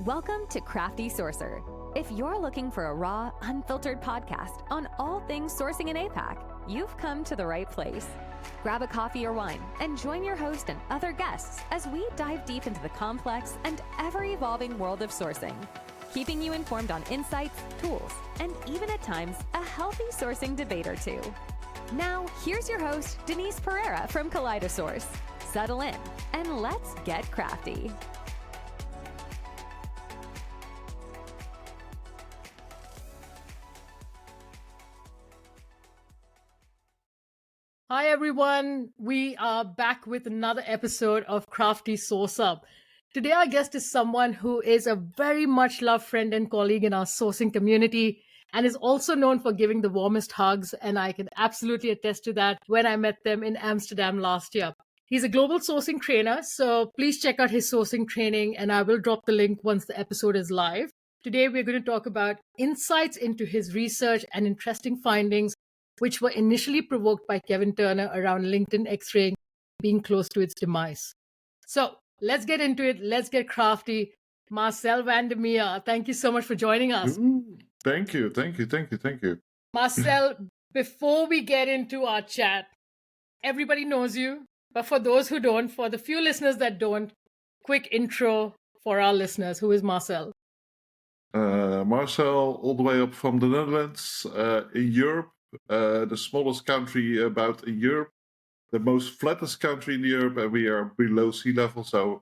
Welcome to Crafty Sourcer. If you're looking for a raw, unfiltered podcast on all things sourcing in APAC, you've come to the right place. Grab a coffee or wine and join your host and other guests as we dive deep into the complex and ever-evolving world of sourcing, keeping you informed on insights, tools, and even at times, a healthy sourcing debate or two. Now, here's your host, Denise Pereira from Kaleidosource. Settle in and let's get crafty. Hi everyone, we are back with another episode of Crafty Source Up. Today our guest is someone who is a very much loved friend and colleague in our sourcing community and is also known for giving the warmest hugs, and I can absolutely attest to that when I met them in Amsterdam last year. He's a global sourcing trainer, so please check out his sourcing training and I will drop the link once the episode is live. Today we're going to talk about insights into his research and interesting findings which were initially provoked by Kevin Turner around LinkedIn X-raying being close to its demise. So let's get into it. Let's get crafty. Marcel van der Meer, thank you so much for joining us. Thank you. Marcel, before we get into our chat, everybody knows you, but for those who don't, for the few listeners that don't, quick intro for our listeners. Who is Marcel? Marcel, all the way up from the Netherlands, in Europe. The smallest country about in Europe, the most flattest country in Europe, and we are below sea level, so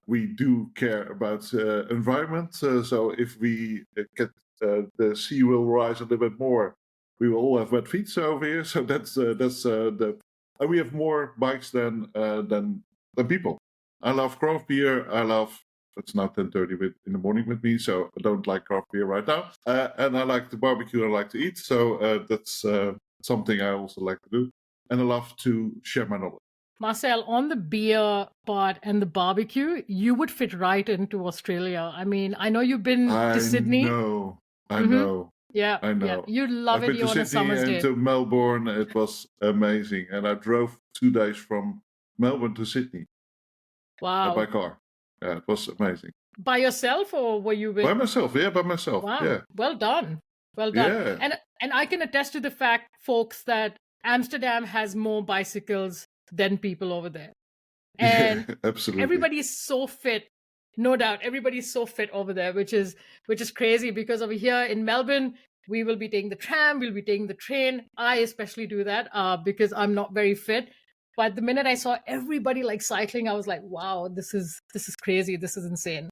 we do care about environment. So if we get the sea will rise a little bit more, we will all have wet feet over here. So that's the. And we have more bikes than people. I love craft beer. It's now 10:30 in the morning with me, so I don't like craft beer right now. And I like to barbecue, I like to eat, so that's something I also like to do. And I love to share my knowledge. Marcel, on the beer part and the barbecue, you would fit right into Australia. I mean, I know you've been to Sydney. I know. Yeah, I know. Yeah. You love I've it been here to on a Sydney summer's and day. to Melbourne. It was amazing. And I drove 2 days from Melbourne to Sydney. Wow. By car. Yeah, it was amazing. By yourself, or were you with? By myself, yeah, by myself. Wow. Yeah. Well done. Well done. Yeah. And I can attest to the fact, folks, that Amsterdam has more bicycles than people over there. And yeah, absolutely. Everybody's so fit. No doubt. Everybody's so fit over there, which is crazy, because over here in Melbourne, we will be taking the tram, we'll be taking the train. I especially do that because I'm not very fit. But the minute I saw everybody like cycling, I was like, wow, this is crazy. This is insane.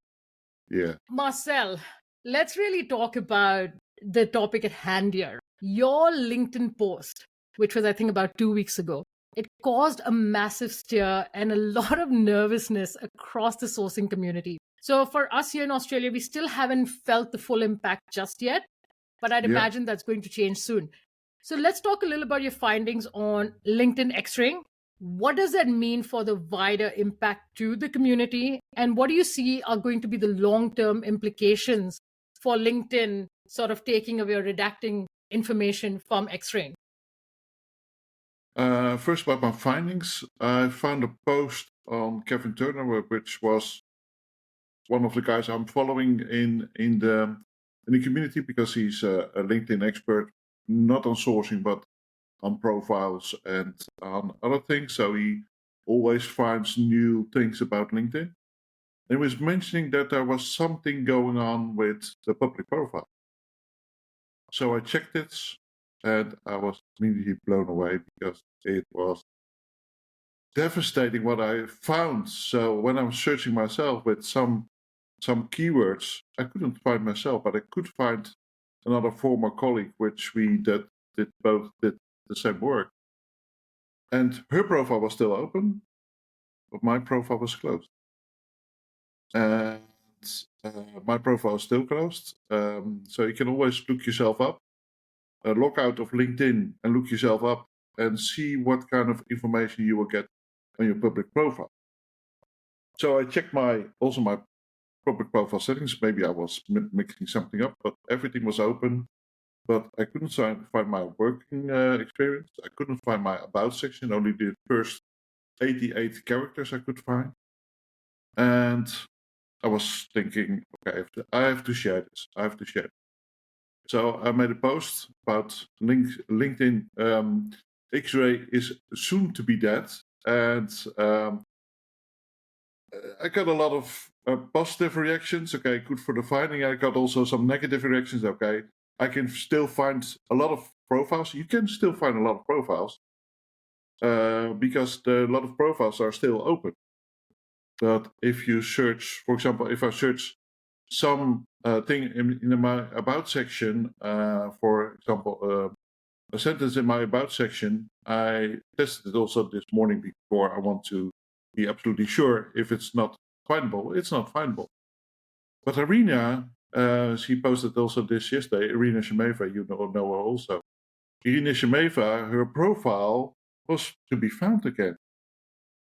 Yeah. Marcel, let's really talk about the topic at hand here. Your LinkedIn post, which was, I think, about 2 weeks ago, it caused a massive stir and a lot of nervousness across the sourcing community. So for us here in Australia, we still haven't felt the full impact just yet, but I'd imagine that's going to change soon. So let's talk a little about your findings on LinkedIn X-raying. What does that mean for the wider impact to the community? And what do you see are going to be the long-term implications for LinkedIn sort of taking away or redacting information from X-raying? First, about my findings. I found a post on Kevin Turner, which was one of the guys I'm following in the community, because he's a LinkedIn expert, not on sourcing, but on profiles and on other things. So he always finds new things about LinkedIn. He was mentioning that there was something going on with the public profile. So I checked it, and I was immediately blown away, because it was devastating what I found. So when I was searching myself with some keywords, I couldn't find myself, but I could find another former colleague, which we did the same work. And her profile was still open, but my profile was closed. And my profile is still closed. So you can always look yourself up, log out of LinkedIn and look yourself up and see what kind of information you will get on your public profile. So I checked my public profile settings. Maybe I was mixing something up, but everything was open. But I couldn't find my working experience. I couldn't find my about section. Only the first 88 characters I could find. And I was thinking, okay, I have to share this. I have to share it. So I made a post about LinkedIn. X-ray is soon to be dead, and I got a lot of positive reactions. Okay, good for the finding. I got also some negative reactions. Okay, I can still find a lot of profiles. You can still find a lot of profiles because a lot of profiles are still open. But if you search, for example, if I search some thing in my about section, for example, a sentence in my about section, I tested it also this morning before I want to be absolutely sure if it's not findable. It's not findable. But Irina, she posted also this yesterday, Irina Shemeva, you know her also. Irina Shemeva, her profile was to be found again.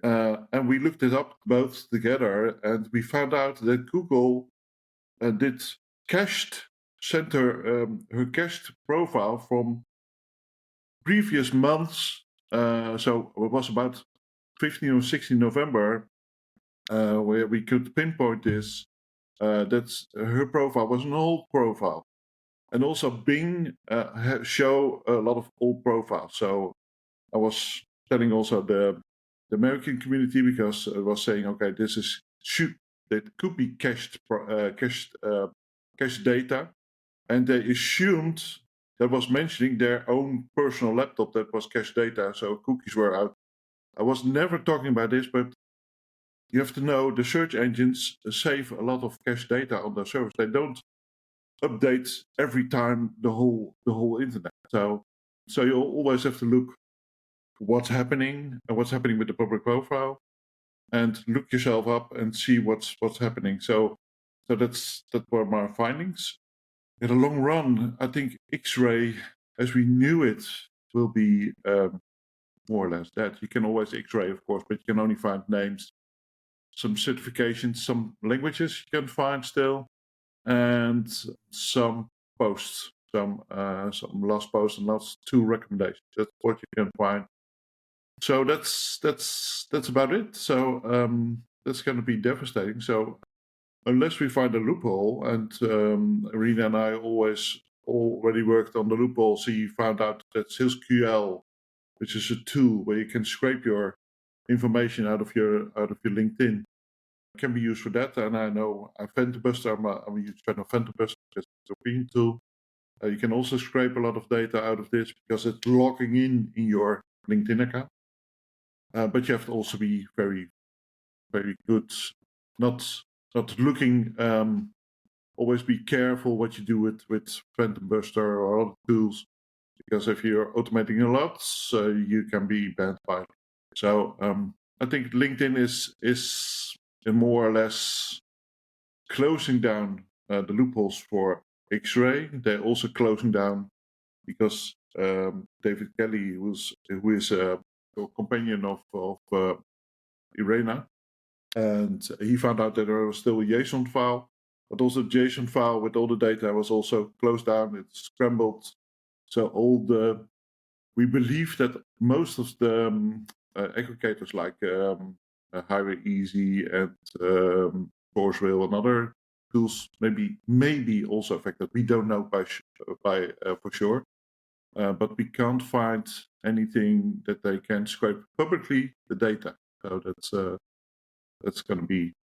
And we looked it up both together, and we found out that Google did sent her her cached profile from previous months. So it was about 15 or 16 November, where we could pinpoint this. That her profile was an old profile, and also Bing show a lot of old profiles. So I was telling also the American community, because it was saying, okay, this is it could be cached data, and they assumed that was mentioning their own personal laptop that was cached data, so cookies were out. I was never talking about this, but you have to know the search engines save a lot of cached data on their servers. They don't update every time the whole internet. So you always have to look what's happening and what's happening with the public profile, and look yourself up and see what's happening. So that were my findings. In the long run, I think X-ray, as we knew it, will be more or less dead. You can always X-ray, of course, but you can only find names, some certifications, some languages you can find still, and some posts, some last posts and last 2 recommendations. That's what you can find. So that's about it. So that's going to be devastating. So unless we find a loophole, and Irina and I already worked on the loophole, so you found out that SalesQL, which is a tool where you can scrape your information out of your LinkedIn, can be used for that. And I know Ventubuster, I'm a huge fan of Ventubuster, it's a European tool. You can also scrape a lot of data out of this because it's logging in your LinkedIn account. But you have to also be very, very good, not looking. Always be careful what you do with Phantom Buster or other tools, because if you're automating a lot, you can be banned by it. So I think LinkedIn is more or less closing down the loopholes for X-ray. They're also closing down because David Kelly, who is a companion of Irena, and he found out that there was still a JSON file, but also the JSON file with all the data was also closed down. It's scrambled. So we believe that most of the aggregators like Highway Easy and Sourcewell and other tools maybe also affected. We don't know for sure, but we can't find anything that they can scrape publicly the data. So that's going to be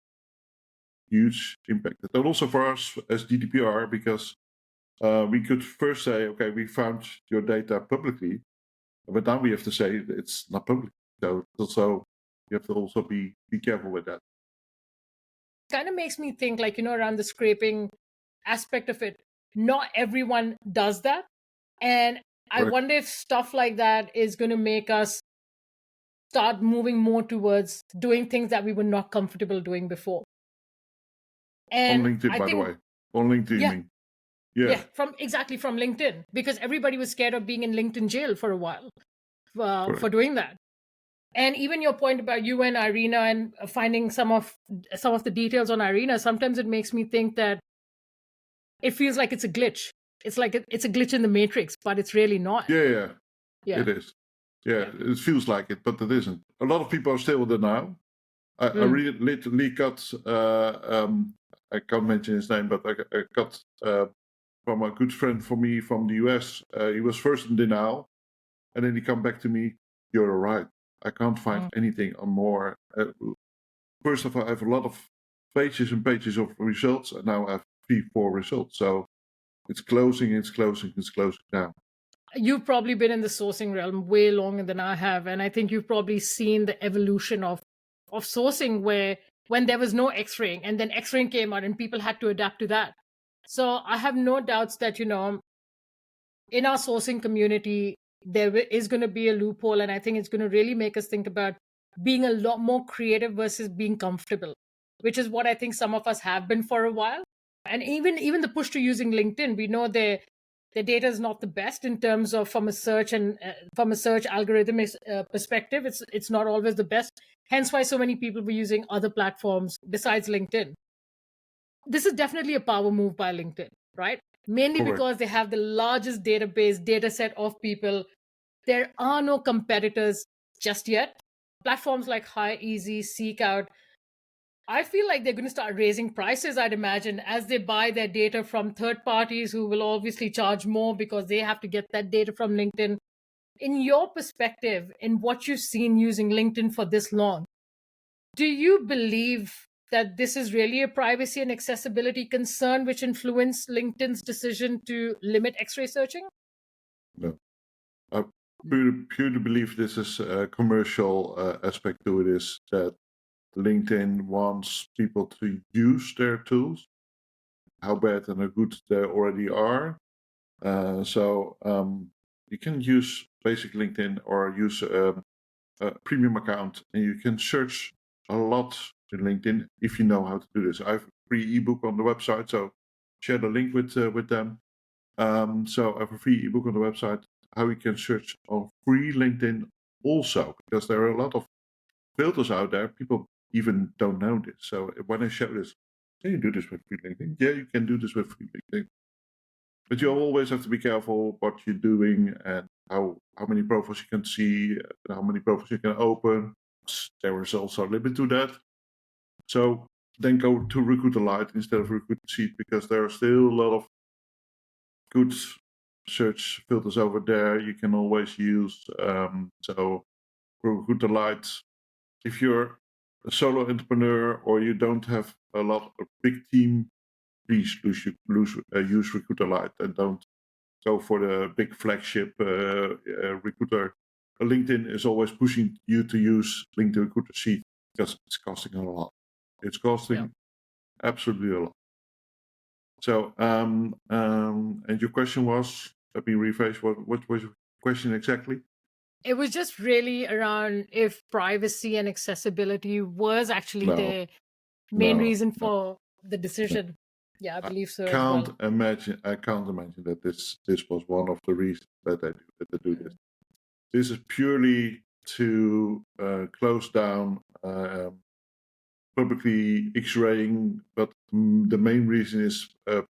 huge impact. And also for us as GDPR, because we could first say, okay, we found your data publicly, but now we have to say it's not public. So you have to also be careful with that. Kind of makes me think, around the scraping aspect of it. Not everyone does that. And I wonder if stuff like that is going to make us start moving more towards doing things that we were not comfortable doing before. And on LinkedIn, by the way. On LinkedIn. Yeah, from LinkedIn, because everybody was scared of being in LinkedIn jail for a while for doing that. And even your point about you and Irina and finding some of the details on Irina, sometimes it makes me think that it feels like it's a glitch. It's like it's a glitch in the matrix, but it's really not. Yeah. It is. Yeah, it feels like it, but it isn't. A lot of people are still in denial. I literally got, I can't mention his name, but I got from a good friend for me from the US. He was first in denial, and then he come back to me, "You're right. I can't find anything on more." First of all, I have a lot of pages and pages of results, and now I have 3-4 results. So it's closing down. You've probably been in the sourcing realm way longer than I have, and I think you've probably seen the evolution of sourcing, where when there was no X-raying, and then X-raying came out and people had to adapt to that. So I have no doubts that, in our sourcing community, there is going to be a loophole, and I think it's going to really make us think about being a lot more creative versus being comfortable, which is what I think some of us have been for a while. And even the push to using LinkedIn, we know their data is not the best in terms of from a search and from a search algorithm perspective. It's not always the best. Hence why so many people were using other platforms besides LinkedIn. This is definitely a power move by LinkedIn, right? Mainly Correct. because they have the largest data set of people. There are no competitors just yet. Platforms like High Easy, Seek Out, I feel like they're going to start raising prices, I'd imagine, as they buy their data from third parties who will obviously charge more because they have to get that data from LinkedIn. In your perspective, in what you've seen using LinkedIn for this long, do you believe that this is really a privacy and accessibility concern which influenced LinkedIn's decision to limit X-ray searching? No. I purely believe this is a commercial aspect to it, is that LinkedIn wants people to use their tools, how bad and how good they already are. So you can use basic LinkedIn or use a premium account, and you can search a lot in LinkedIn if you know how to do this. I have a free ebook on the website, so share the link with them. So I have a free ebook on the website how you can search on free LinkedIn also, because there are a lot of filters out there. People even don't know this. So when I show this, can you do this with free LinkedIn? Yeah, you can do this with free LinkedIn. But you always have to be careful what you're doing and how many profiles you can see, how many profiles you can open. There is also a limit to that. So then go to Recruiter Lite instead of Recruiter Sheet, because there are still a lot of good search filters over there you can always use. So Recruiter Lite, if you're a solo entrepreneur or you don't have a big team, please use Recruiter Lite and don't go for the big flagship recruiter. LinkedIn is always pushing you to use LinkedIn Recruiter Sheet because it's costing a lot. It's costing absolutely a lot. So, and your question was, let me rephrase, what was your question exactly? It was just really around if privacy and accessibility was actually the main reason for the decision. Yeah, I believe so. I can't imagine that this was one of the reasons that they do this. This is purely to close down publicly X-raying, but the main reason is to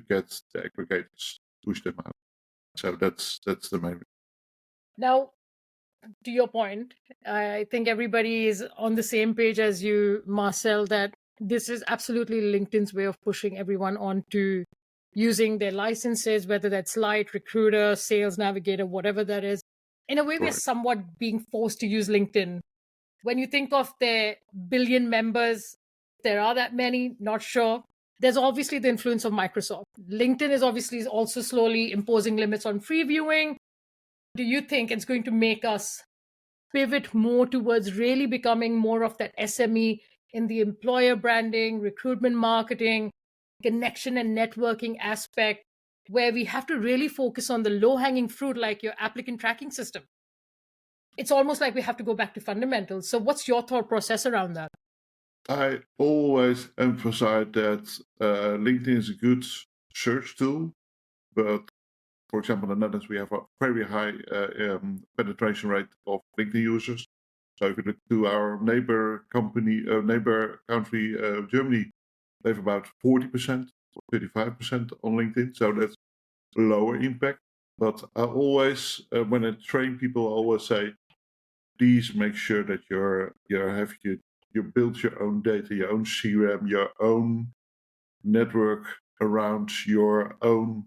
get the aggregators, push them out. So that's the main reason. Now, to your point, I think everybody is on the same page as you, Marcel, that this is absolutely LinkedIn's way of pushing everyone on to using their licenses, whether that's Lite, Recruiter, Sales Navigator, whatever that is. In a way, we're somewhat being forced to use LinkedIn. When you think of their billion members, there are that many, not sure. There's obviously the influence of Microsoft. LinkedIn is obviously also slowly imposing limits on free viewing. Do you think it's going to make us pivot more towards really becoming more of that SME in the employer branding, recruitment marketing, connection and networking aspect, where we have to really focus on the low-hanging fruit like your applicant tracking system? It's almost like we have to go back to fundamentals. So what's your thought process around that? I always emphasize that LinkedIn is a good search tool, but for example, in the Netherlands, we have a very high penetration rate of LinkedIn users. So if you look to our neighbor country, Germany, they have about 40% or 35% on LinkedIn. So that's lower impact. But I always, when I train people, I always say, please make sure that you have your you build your own data, your own CRM, your own network around your own,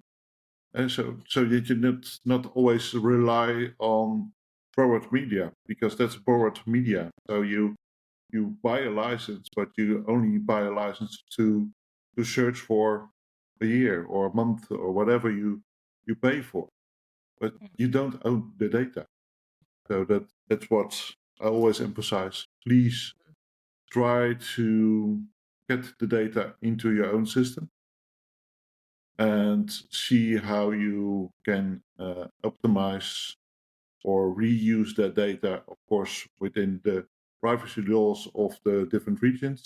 and so that you not always rely on borrowed media, because that's borrowed media. So you buy a license, but you only buy a license to search for a year or a month or whatever you pay for, but you don't own the data. So that's what I always emphasize. Please try to get the data into your own system and see how you can optimize or reuse that data, of course, within the privacy laws of the different regions.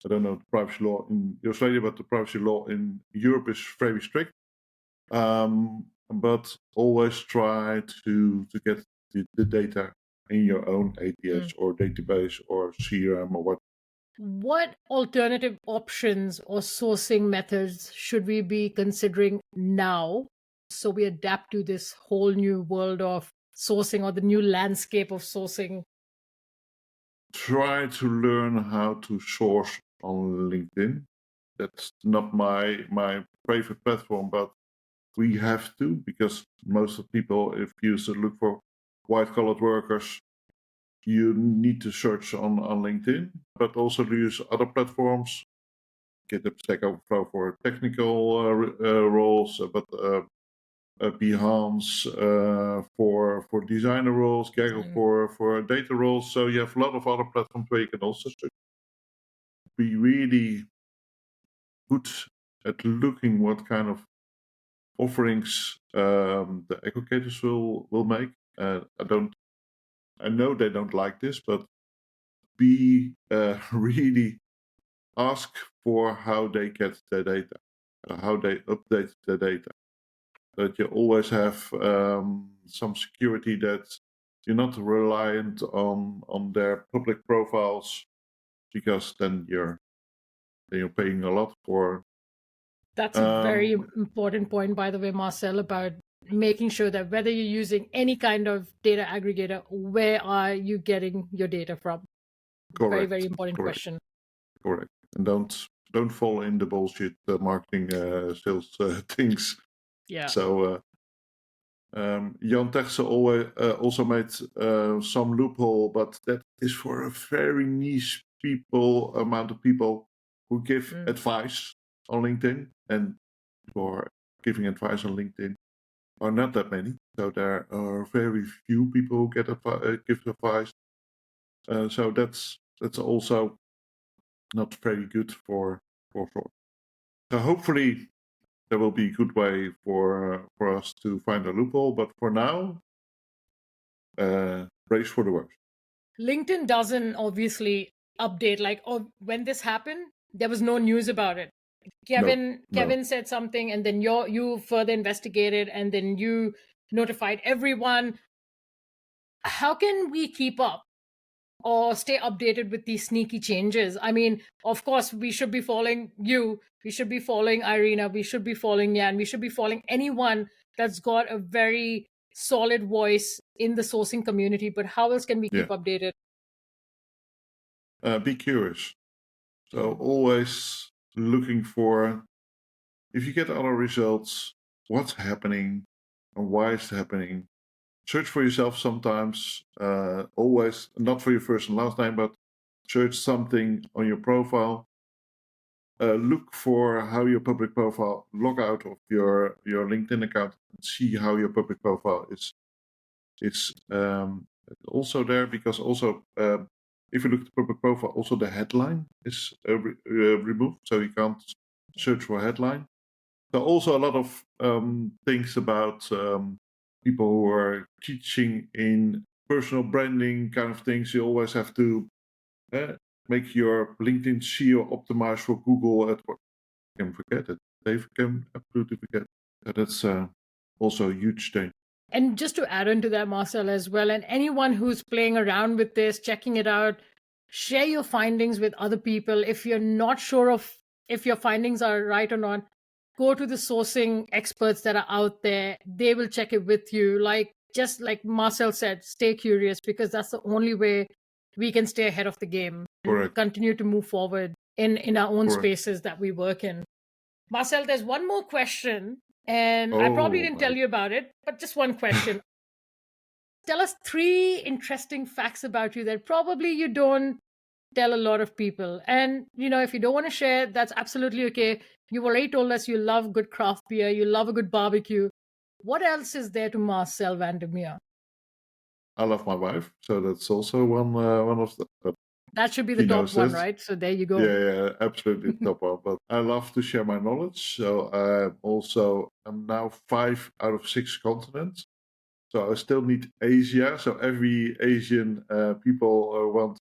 I don't know the privacy law in Australia, but the privacy law in Europe is very strict. But always try to get the data in your own ATS or database or CRM or what. What alternative options or sourcing methods should we be considering now so we adapt to this whole new world of sourcing or the new landscape of sourcing? Try to learn how to source on LinkedIn. That's not my favorite platform, but we have to, because most of people, if you look for white-collar workers, you need to search on LinkedIn, but also use other platforms. GitHub, Stack Overflow for technical roles, but Behance for designer roles, Gaggle for data roles. So you have a lot of other platforms where you can also search. Be really good at looking what kind of offerings the aggregators will make. I know they don't like this, but be really ask for how they get their data, how they update their data. That you always have some security, that you're not reliant on their public profiles, because then you're paying a lot for. That's a very important point, by the way, Marcel, about making sure that whether you're using any kind of data aggregator, where are you getting your data from? Correct. Very, very important question. Correct. And don't fall in the bullshit marketing sales things. Yeah. So Jan Terse also made some loophole, but that is for a very niche amount of people who give advice on LinkedIn, and for giving advice on LinkedIn are not that many. So there are very few people who give advice. So that's also not very good for fraud. So hopefully there will be a good way for us to find a loophole, but for now, brace for the worst. LinkedIn doesn't obviously update, like, oh, when this happened, there was no news about it. Kevin said something, and then you further investigated, and then you notified everyone. How can we keep up or stay updated with these sneaky changes? I mean, of course, we should be following you. We should be following Irina. We should be following Jan. We should be following anyone that's got a very solid voice in the sourcing community. But how else can we keep updated? Be curious. So always looking for, if you get other results, what's happening and why it's happening. Search for yourself sometimes, always, not for your first and last name, but search something on your profile. Look for how your public profile, log out of your LinkedIn account and see how your public profile is also there, because also if you look at the public profile, also the headline is removed, so you can't search for a headline. So also a lot of things about people who are teaching in personal branding kind of things. You always have to make your LinkedIn SEO optimized for Google. You can forget it. They can absolutely forget. That's also a huge thing. And just to add on to that, Marcel, as well, and anyone who's playing around with this, checking it out, share your findings with other people. If you're not sure of if your findings are right or not, go to the sourcing experts that are out there. They will check it with you. Just like Marcel said, stay curious, because that's the only way we can stay ahead of the game and Correct. continue to move forward in our own Correct. spaces that we work in. Marcel, there's one more question, and I probably didn't tell you about it, but just one question. Tell us 3 interesting facts about you that probably you don't tell a lot of people. And, if you don't want to share, that's absolutely okay. You've already told us you love good craft beer, you love a good barbecue. What else is there to Marcel van der Meer? I love my wife, so that's also one of the. That should be the top one, right? So there you go. Yeah, absolutely top one. But I love to share my knowledge. So I'm now 5 out of 6 continents. So I still need Asia. So every Asian people want.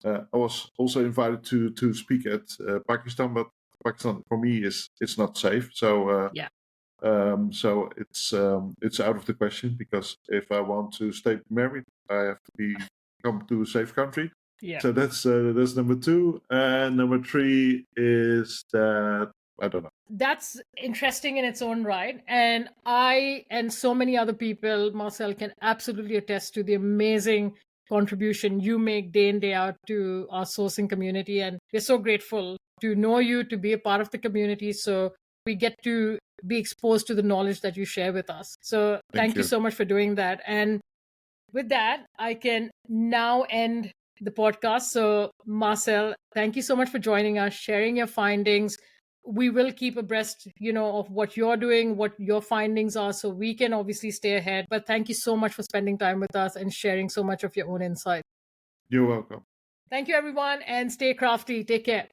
I was also invited to speak at Pakistan, but Pakistan for me it's not safe. So so it's out of the question, because if I want to stay married, I have to come to a safe country. Yeah. So that's number 2, and number 3 is that I don't know. That's interesting in its own right, and I and so many other people, Marcel, can absolutely attest to the amazing contribution you make day in, day out to our sourcing community, and we're so grateful to know you, to be a part of the community, so we get to be exposed to the knowledge that you share with us. So thank you so much for doing that. And with that, I can now end the podcast. So Marcel, thank you so much for joining us, sharing your findings. We will keep abreast, of what you're doing, what your findings are, so we can obviously stay ahead. But thank you so much for spending time with us and sharing so much of your own insight. You're welcome. Thank you, everyone, and stay crafty. Take care.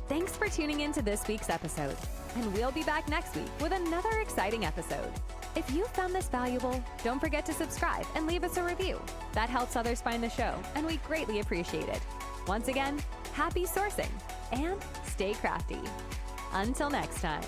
Thanks for tuning in to this week's episode, and we'll be back next week with another exciting episode. If you found this valuable, don't forget to subscribe and leave us a review. That helps others find the show, and we greatly appreciate it. Once again, happy sourcing and stay crafty. Until next time.